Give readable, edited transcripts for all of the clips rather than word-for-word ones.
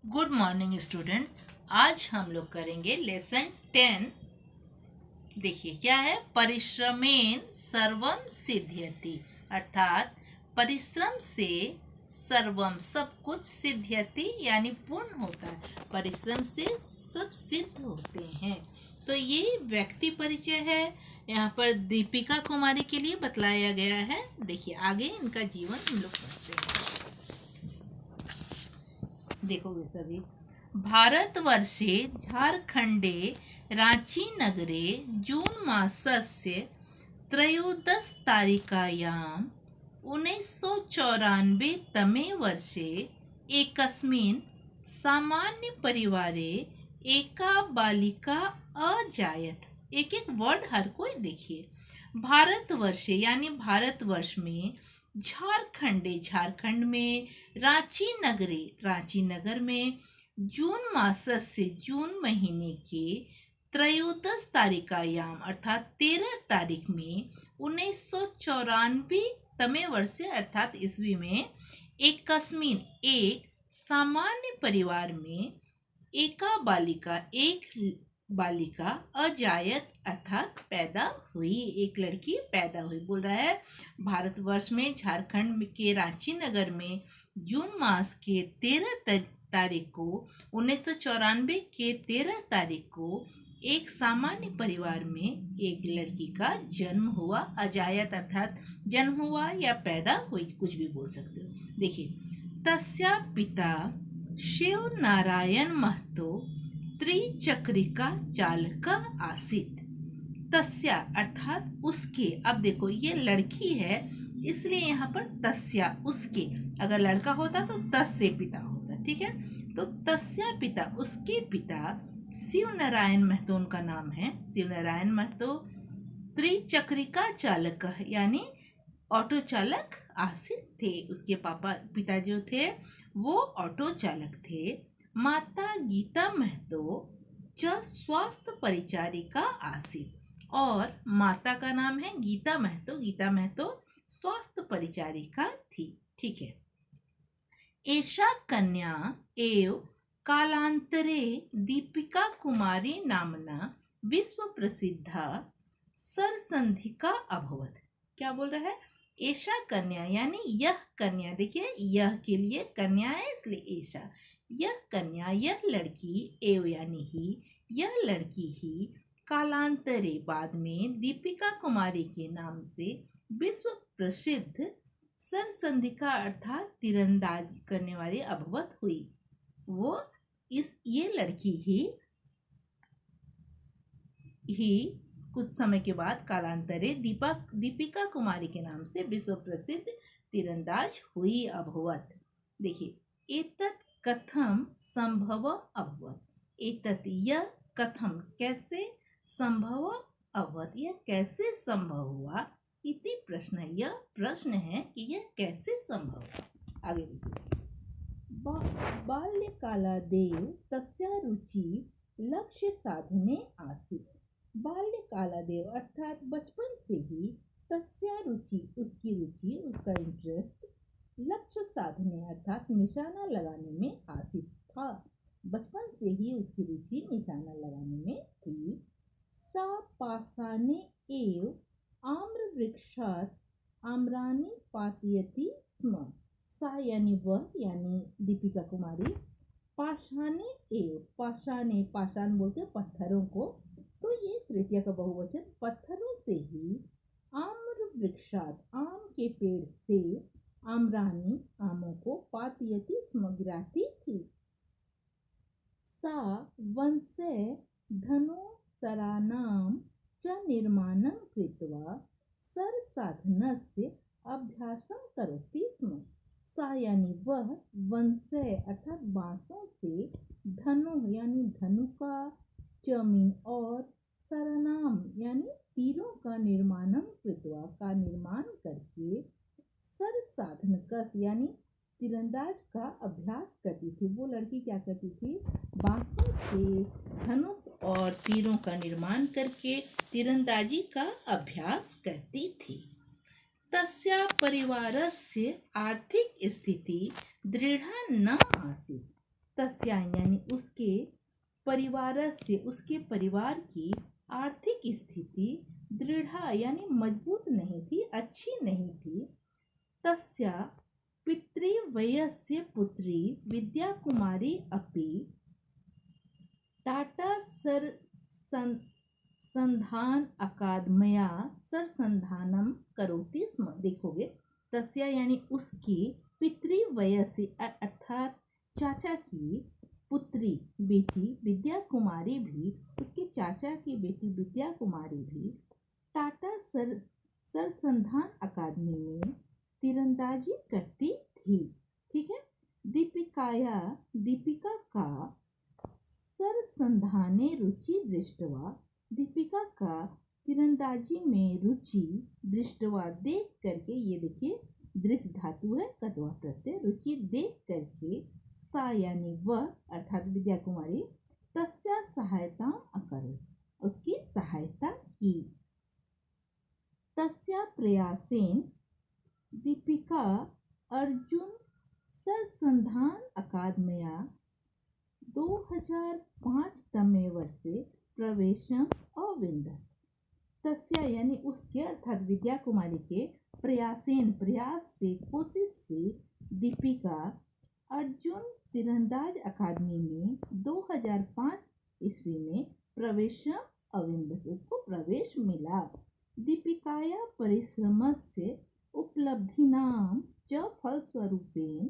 Good morning students. आज हम लोग करेंगे लेसन 10। देखिए क्या है, परिश्रमेन सर्वम सिद्ध्यति, अर्थात परिश्रम से सर्वम सब कुछ सिद्ध्यति यानी पूर्ण होता है। परिश्रम से सब सिद्ध होते हैं। तो ये व्यक्ति परिचय है, यहाँ पर दीपिका कुमारी के लिए बतलाया गया है। देखिए आगे इनका जीवन हम लोग पढ़ते हैं। देखोगे सभी, भारतवर्षे झारखंडे रांची नगरे जून मासस्य त्रयोदशतारिकायां 1994 तमे वर्षे एकस्मिन् सामान्य परिवारे एका बालिका अजायत। एक एक वर्ड हर कोई देखिए। भारतवर्षे यानी भारतवर्ष में, झारखंडे झारखंड में, रांची नगरे रांची नगर में, जून मास से जून महीने के त्रयोदश तारिकायाम अर्थात 13 तारीख में 1994 तमे वर्ष अर्थात ईस्वी में एकस्मिन एक सामान्य परिवार में एका बालिका एक बालिका अजायत अर्थात पैदा हुई, एक लड़की पैदा हुई। बोल रहा है भारतवर्ष में झारखंड के रांची नगर में जून मास के 13 तारीख को 1994 के 13 तारीख को एक सामान्य परिवार में एक लड़की का जन्म हुआ। अजायत अर्थात जन्म हुआ या पैदा हुई, कुछ भी बोल सकते हो। देखिए, तस्या पिता शिव नारायण महतो त्रिचक्रिका चालक आसीत। तस्या अर्थात उसके, अब देखो ये लड़की है इसलिए यहाँ पर तस्या उसके, अगर लड़का होता तो तस् से पिता होता, ठीक है। तो तस्या पिता उसके पिता शिव नारायण महतो उनका नाम है, शिव नारायण महतो त्रिचक्रिका चालक यानी ऑटो चालक आसित थे। उसके पिता जो थे वो ऑटो चालक थे। माता गीता महतो च स्वास्थ्य परिचारिका आसित, और माता का नाम है गीता महतो। गीता महतो स्वास्थ्य परिचारिका थी, ठीक है। एषा कन्या एव कालांतरे दीपिका कुमारी नामना विश्व प्रसिद्धा सरसंधिका अभवत। क्या बोल रहा है? ऐशा कन्या यानी यह कन्या, देखिए यह के लिए कन्या है इसलिए ऐशा, यह कन्या यह लड़की, एव यानी ही, यह लड़की ही, कालांतरे बाद में, दीपिका कुमारी के नाम से विश्व प्रसिद्ध सरसंधिका अर्थात तीरंदाजी करने वाली अभवत हुई। वो ये लड़की ही कुछ समय के बाद कालांतरे दीपिका कुमारी के नाम से विश्व प्रसिद्ध तीरंदाज हुई, अभवत। देखिए, एतत् कथम संभव अभवत। एतत् यह, कथम कैसे, संभव अभवत यह कैसे संभव हुआ, इति प्रश्न, यह प्रश्न है कि यह कैसे संभव हुआ। आगे देखिए, बाल्यकालादेव तस्या रुचि लक्ष्य साधने आसीत्। बाल्यकालादेव अर्थात बचपन से ही, तस्या रुचि उसकी रुचि, उसका इंटरेस्ट, लक्ष्य साधने अर्थात निशाना लगाने में आसीत् था। बचपन से ही उसकी रुचि निशाना लगाने में थी। सा पाषाणे एव आम्र वृक्षात् आम्राणि पातयति स्म। सा यानी वह यानी दीपिका कुमारी, पाषाणे एव, पाषाणे पाषाण बोलते पत्थरों को, तो ये तृतीया का बहुवचन, पत्थरों से ही, आम्र वृक्षात आम के पेड़ से, आम्रानी आमों को, पातयति स्म गिराती थी। सा वंशे धनुसराणां च निर्माणं कृत्वा सरसाधनस्य अभ्यासं करोति स्म। सा यानी वह, वंशे अर्थात बांसों से, धनु यानी धनु का, चमीन और, सरनाम यानी तीरों का, निर्माणम कृत्वा का निर्माण करके, सर साधन कस यानी तीरंदाज का अभ्यास करती थी। वो लड़की क्या करती थी? बांसों से धनुष और तीरों का निर्माण करके तीरंदाजी का अभ्यास करती थी। तस्या परिवारस्य आर्थिक स्थिति दृढ़ा न आसीत्। तस्या यानी उसके परिवारस्य उसके परिवार की आर्थिक स्थिति दृढ़ यानी मजबूत नहीं थी, अच्छी नहीं थी। तस्या पितृव्यस्य पुत्री विद्या कुमारी अपि टाटा सर संधान अकादमया सरसंधानम करोति स्म। देखोगे तस्या यानी उसकी पितृव्यस्य अर्थात चाचा की पुत्री बेटी विद्या कुमारी भी, उसके चाचा की बेटी विद्या कुमारी भी टाटा सरसंधान अकादमी में तीरंदाजी करती थी। ठीक है। दीपिका का सरसंधाने रुचि दृष्टवा, दीपिका का तीरंदाजी में रुचि दृष्टवा देख करके, ये देखिए दृश्य धातु है, कद्वा प्रत्यय, रुचि देख करके, सा यानी वह अर्थात विद्या कुमारी, तस्या सहायता अकरोत्, उसकी सहायता की। तस्या प्रयासेन दीपिका अर्जुन सरसंधान अकादमया 2005 तमे वर्षे प्रवेशम अविंदत। तस्या यानी उसके अर्थात विद्या कुमारी के प्रयासेन प्रयास से, कोशिश से, दीपिका अर्जुन तीरंदाज अकादमी में 2005 ईस्वी में प्रवेशम अविंदत, उसको प्रवेश मिला। दीपिकाया परिश्रमस्य उपलब्धिनां च फलस्वरूपेण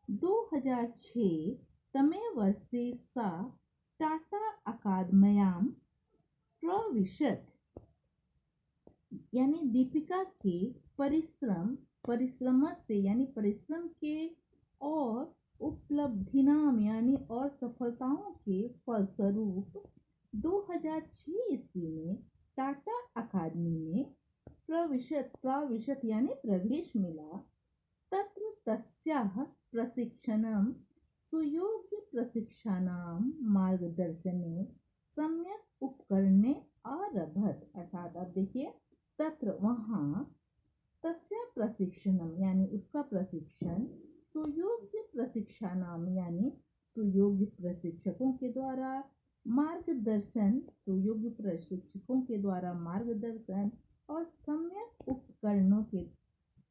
2006 तमे वर्षे सा टाटा अकादम्यां प्रविशत। यानी दीपिका के परिश्रम से यानी परिश्रम के और उपलब्धिनाम यानी और सफलताओं के फलस्वरूप 2006 ईस्वी में टाटा अकादमी में प्रविशत यानी प्रवेश मिला। तत्र तस्याः प्रशिक्षणं सुयोग्य प्रशिक्षणां मार्गदर्शने सम्यक उपकरणे आरभत। अर्थात अब देखिए तत्र वहाँ, तस्या प्रशिक्षणम यानी उसका प्रशिक्षण, सुयोग्य प्रशिक्षणाम यानी सुयोग्य प्रशिक्षकों के द्वारा, मार्गदर्शन सुयोग्य प्रशिक्षकों के द्वारा मार्गदर्शन, और सम्यक उपकरणों के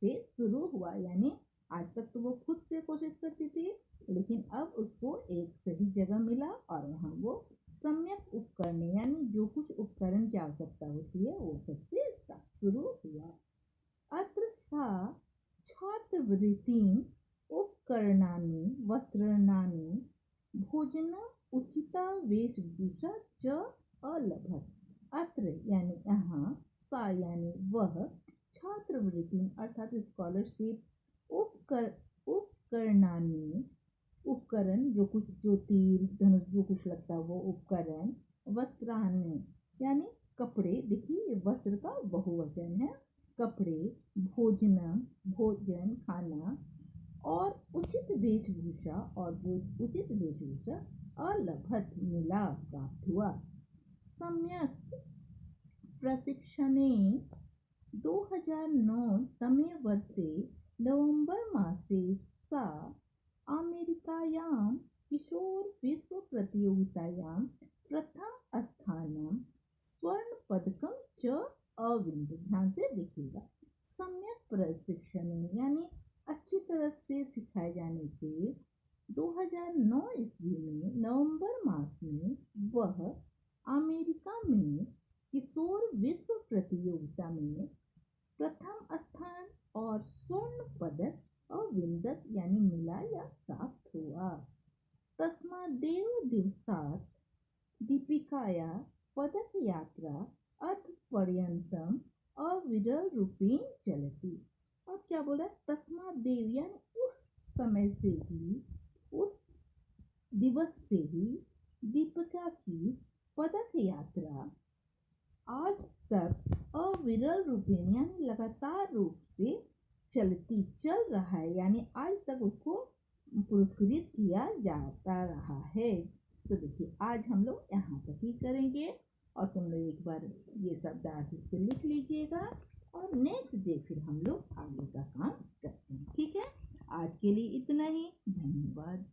से शुरू हुआ। यानी आज तक तो वो खुद से कोशिश करती थी, लेकिन अब उसको एक सही जगह मिला और वहाँ वो सम्यक उपकरण यानी जो कुछ उपकरण की आवश्यकता होती है वो सबसे शुरू हुआ। अत्र सा छात्रवृत्तिं उपकरणानि वस्त्राणि भोजन उचिता वेशभूषा च अलभत। अत्र यानी यहाँ, सा यानी वह, छात्रवृत्ति अर्थात स्कॉलरशिप, उपकरणानि उपकरण जो कुछ, जो तीर धनुष जो कुछ लगता है वो उपकरण, वस्त्राणि यानी कपड़े, देखिए वस्त्र का बहुवचन है, कपड़े, भोजन खाना, और उचित वेशभूषा और उचित वेशभूषा अलभत मिला, प्राप्त हुआ। सम्यक प्रशिक्षणे 2009 तमे वर्षे नवंबर मासे सा अमेरिकायां किशोर विश्व प्रतियोगितायां प्रथम स्थानं स्वर्ण पदकम च अविंदत। ध्यान से देखिएगा, सम्यक प्रशिक्षण यानी अच्छी तरह से सिखाए जाने से 2009 ईस्वी में नवंबर मास में वह अमेरिका में किशोर विश्व प्रतियोगिता में प्रथम स्थान और स्वर्ण पदक अविंदत यानी मिला या प्राप्त हुआ। तस्मादेव दिवसात् दीपिकाया पदक यात्रा अर्थ पर्यंतम अविरल रूपेण चलती। अब क्या बोला, तस्मादेव यानी उस समय से ही, उस दिवस से ही दीपिका की पदक यात्रा आज तक अविरल रूपेण यानी लगातार रूप से चल रहा है, यानी आज तक उसको पुरस्कृत किया जाता रहा है। तो देखिए आज हम लोग यहाँ तक ही करेंगे और तुम लोग एक बार ये शब्द आज इसको लिख लीजिएगा और नेक्स्ट डे फिर हम लोग आगे का काम करते हैं। ठीक है, आज के लिए इतना ही, धन्यवाद।